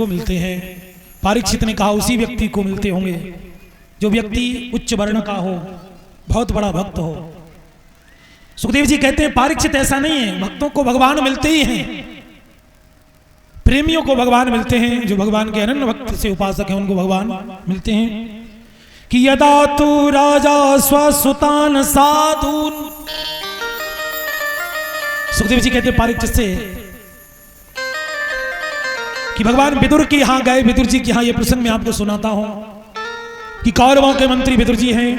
को मिलते हैं। परीक्षित ने कहा उसी व्यक्ति को मिलते होंगे जो व्यक्ति उच्च वर्ण का हो, बहुत बड़ा भक्त हो। सुखदेव जी कहते हैं परीक्षित ऐसा नहीं है, भक्तों को भगवान मिलते ही हैं, प्रेमियों को भगवान मिलते हैं, जो भगवान के अनन्य भक्त से उपासक हैं उनको भगवान मिलते हैं। कि यदा तू राजा स्वसुतान साधून, सुखदेव जी कहते हैं परीक्षित से कि भगवान विदुर के यहां गए। विदुर जी के यहां यह प्रसंग मैं आपको सुनाता हूं कि कौरवों के मंत्री विदुर जी हैं।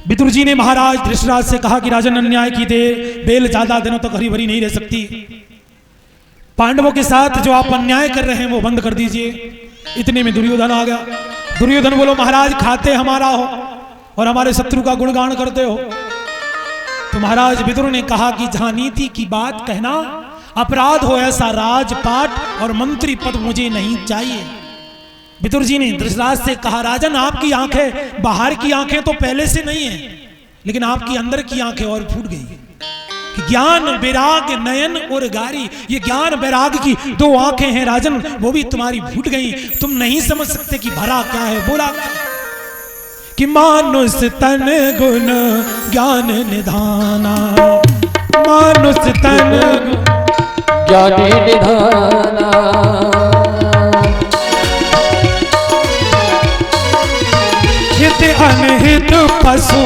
विदुर जी ने महाराज धृतराज से कहा कि राजन अन्याय की दे बेल ज्यादा दिनों तक हरी भरी नहीं रह सकती, पांडवों के साथ जो आप अन्याय कर रहे हैं वो बंद कर दीजिए। इतने में दुर्योधन आ गया। दुर्योधन बोलो महाराज खाते हमारा हो और हमारे शत्रु का गुणगान करते हो। तो महाराज विदुर ने कहा कि जहां नीति की बात कहना अपराध हो, ऐसा राजपाट और मंत्री पद मुझे नहीं चाहिए। विदुर जी ने धृतराज से कहा राजन आपकी आंखें, बाहर की आंखें तो पहले से नहीं है, लेकिन आपकी अंदर की आंखें और फूट गई। ज्ञान वैराग नयन और गारी, ये ज्ञान वैराग की दो आंखें हैं राजन, वो भी तुम्हारी फूट गई। तुम नहीं समझ सकते कि भरा क्या है, बोला क्या कि मानुष तन गुण ज्ञान निधाना, मानुष तन ज्ञान निधाना, हित अनहित पशु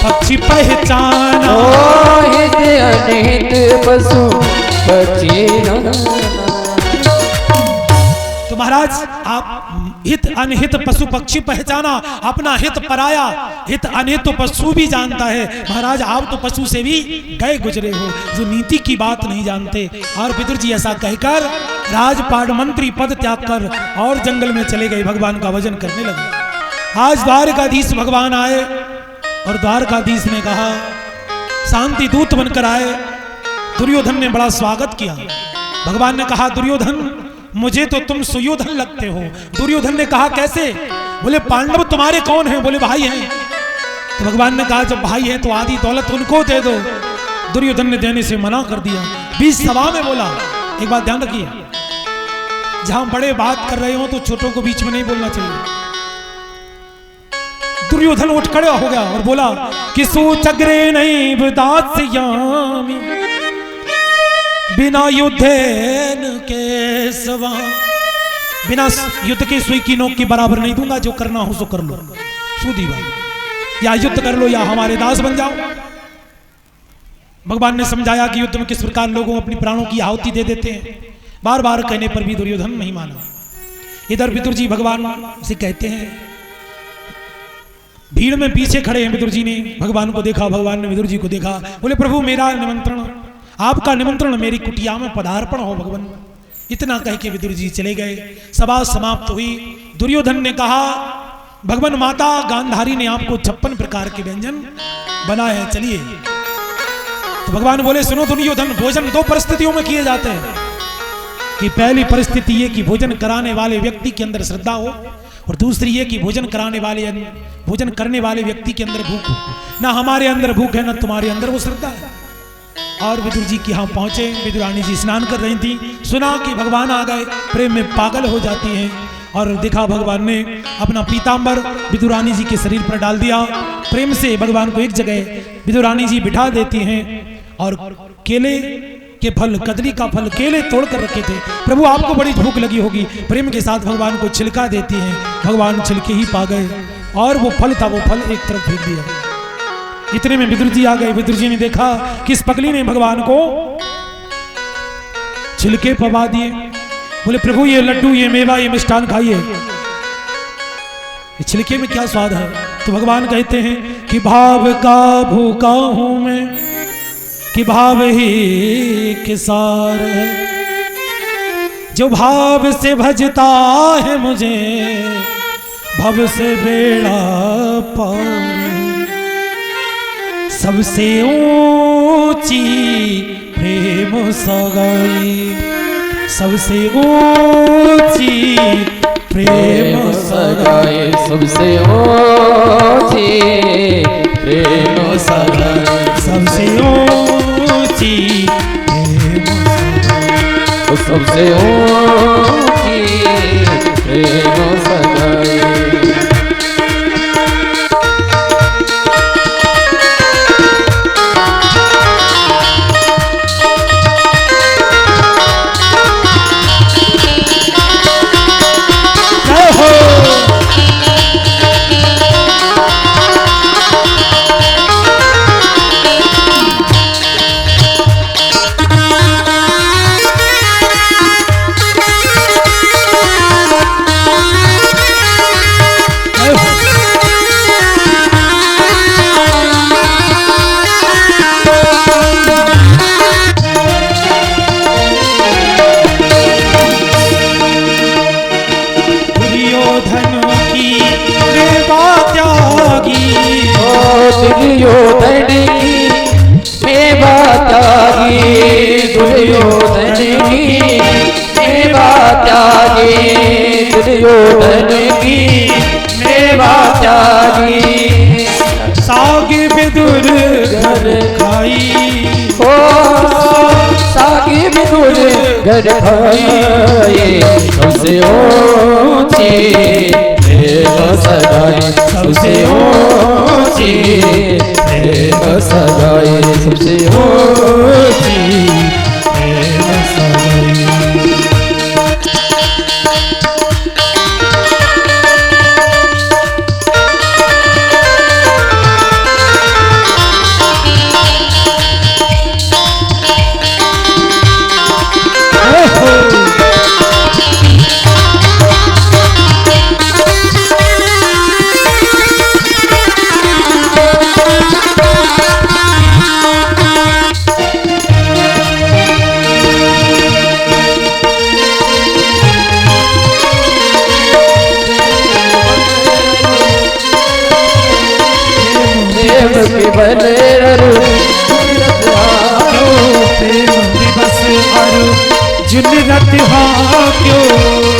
पक्षी पहचाना, हित अनहित पशु पक्षी। तो महाराज आप हित अनहित पशु पक्षी पहचाना, अपना हित पराया, हित अनहित तो पशु भी जानता है। महाराज आप तो पशु से भी गए गुजरे हो, जो नीति की बात नहीं जानते। और विदुर जी ऐसा कहकर राजपाट मंत्री पद त्याग कर और जंगल में चले गए, भगवान का भजन करने लगे। आज द्वारकाधीश भगवान आए और द्वारकाधीश ने कहा शांति दूत बनकर आए। दुर्योधन ने बड़ा स्वागत किया। भगवान ने कहा दुर्योधन मुझे तो तुम सुयोधन लगते हो। दुर्योधन ने कहा कैसे? बोले पांडव तुम्हारे कौन हैं? बोले भाई हैं। तो भगवान ने कहा जब भाई हैं तो आधी दौलत उनको दे दो। दुर्योधन ने देने से मना कर दिया। बीच सभा में बोला, एक बात ध्यान रखिए, जहां बड़े बात कर रहे हो तो छोटों को बीच में नहीं बोलना चाहिए। दुर्योधन उठ खड़ा हो गया और बोला कि सूचग्रे नहीं विदास्यामि बिना युद्धेन के सवा, बिना युद्ध के सुई की नोक के बराबर नहीं दूंगा। जो करना हो सो कर लो, सूदी बात, या युद्ध कर लो या हमारे दास बन जाओ। भगवान ने समझाया कि युद्ध में किस प्रकार लोगों अपनी प्राणों की आहुति दे देते हैं। बार बार कहने पर भी दुर्योधन नहीं माना। इधर विदुर जी भगवान से कहते हैं, भीड़ में पीछे खड़े हैं। विदुर जी ने भगवान को देखा, भगवान ने विदुर जी को देखा। बोले प्रभु मेरा निमंत्रण, आपका निमंत्रण मेरी कुटिया में पदार्पण हो भगवान। इतना कह के विदुर जी चले गए। सभा समाप्त हुई। दुर्योधन ने कहा भगवान माता गांधारी ने आपको 56 प्रकार के व्यंजन बनाए हैं, चलिए। तो भगवान बोले सुनो दुर्योधन, भोजन दो परिस्थितियों में किए जाते हैं। कि पहली परिस्थिति ये कि भोजन कराने वाले व्यक्ति के अंदर श्रद्धा हो, और दूसरी ये कि भोजन करने वाले व्यक्ति के अंदर भूख हो। ना हमारे अंदर भूख है, ना तुम्हारे अंदर वो श्रद्धा है। और विदुर जी के यहाँ पहुंचे। विदुरानी जी स्नान कर रही थी, सुना कि भगवान आ गए, प्रेम में पागल हो जाती हैं। और देखा भगवान ने अपना पीतांबर विदुरानी जी के शरीर पर डाल दिया। प्रेम से भगवान को एक जगह विदुरानी जी बिठा देती हैं और केले के फल, कदली का फल, केले तोड़ कर रखे थे। प्रभु आपको बड़ी भूख लगी होगी, प्रेम के साथ भगवान को छिलका देती हैं। भगवान छिलके ही पा गए और वो फल था, वो फल एक तरफ फेंक दिया। इतने में विदुर जी आ गए। विदुर जी ने देखा कि इस पगली ने भगवान को छिलके पवा दिए। बोले प्रभु ये लड्डू, ये मेवा, ये मिष्ठान खाइए, ये छिलके में क्या स्वाद है? तो भगवान कहते हैं कि भाव का भूखा हूं मैं, कि भाव ही किसार है। जो भाव से भजता है मुझे, भव से बेड़ा पार। सबसे ऊंची प्रेम सगाई, सबसे ऊंची प्रेम सगाई, सबसे ऊंची प्रेम सगाई, सबसे ऊंची प्रेम सगाई। सबसे ऊंची प्रेम सगाई। दुर्योधन की सेवा त्यागी, दुर्योधन की सेवा त्यागी, दुर्योधन की सेवा त्यागी। सागे विदुर घर खाई, ओ सागे विदुर घर खाई, सबसे ऊंची प्रेम सगाई, सबसे ऊंची प्रेम सगाई, सबसे ऊंची प्रेम सगाई। बल प्रेम दिवस और जुन रत हा क्यों